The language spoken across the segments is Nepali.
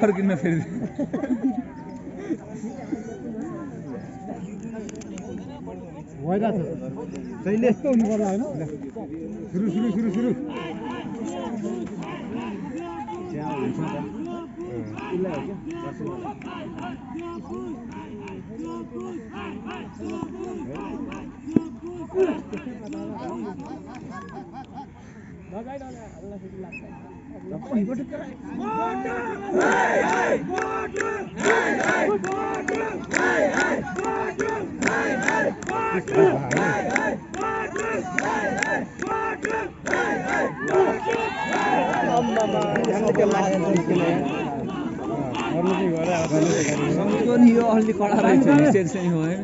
फर्किन्न फेरि तैँले यस्तो हुनु पर्ला होइन सुरु अलि कडा रहेछ सेट चाहिँ हो हैन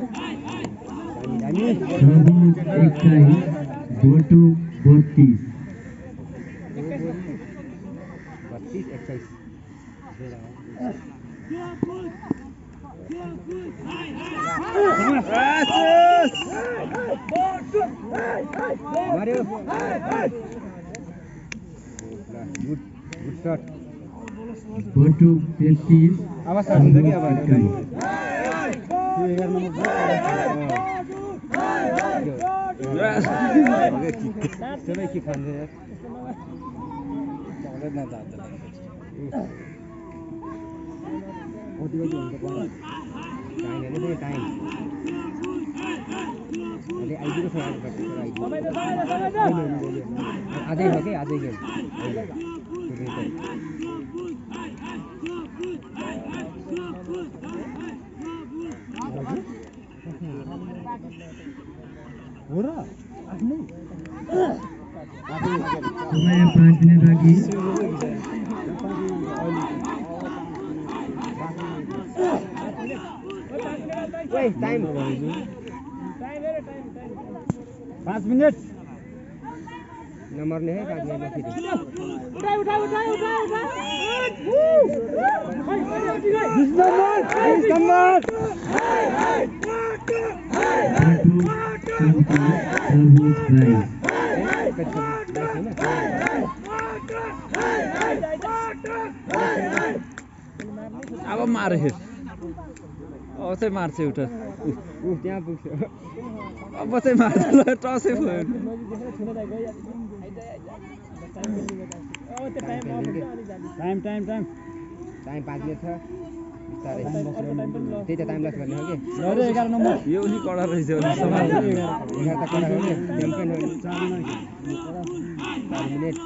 Good shot. Botu 50. आवाज हुन्छ कि अब सबै के खान्छ यार चलेन जान्छ कति हुन्छ टाइम हेर्नु टाइम अहिले आइदिएको छ आजै हो कि आजै गेम हो र आफ्नै समय 5 मिनट बाँकी टाइम 5 मिनट नमर्ने है 5 मिनट फेरि अब मारे अब चाहिँ मार्छ एउटा त्यहाँ पुग्छ अब चाहिँ मार्छ ल टसै भयो टाइम 5 मिनट छ त्यही त टाइम लस गर्ने हो कि 11 नम्बर यो नि कडा रहेछ 11 त कडा हो नि टेम्पन हो 4 मिनट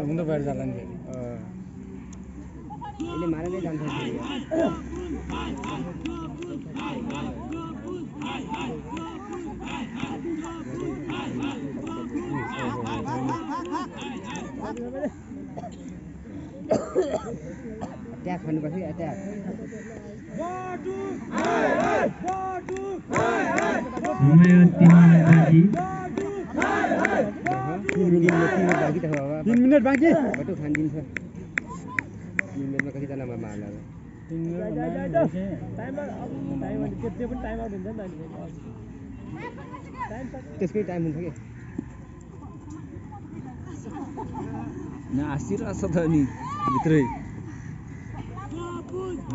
हुन बाहिर जाला नि यसले मारेरै जान्छ अट्याक खानुपर्छ कि अट्याक समय 3 मिनट बाँकी 3 मिनट बाँकी बटु खानदिन्छ 3 मिनटमा कतिजना मार्ला त्यसकै टाइम हुन्छ कि हाँसिरहेछ त नि भित्रै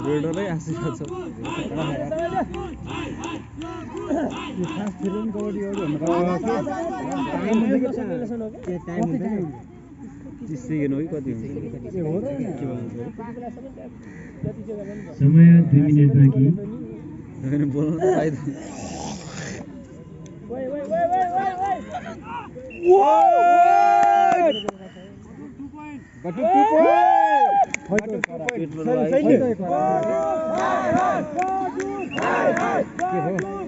रेडरै हाँसिरहेछ सेकेन्ड हो कि कति समय 2 मिनट बाँकी बोल्न पाइदैन Batu 2 point. Batu 2 point.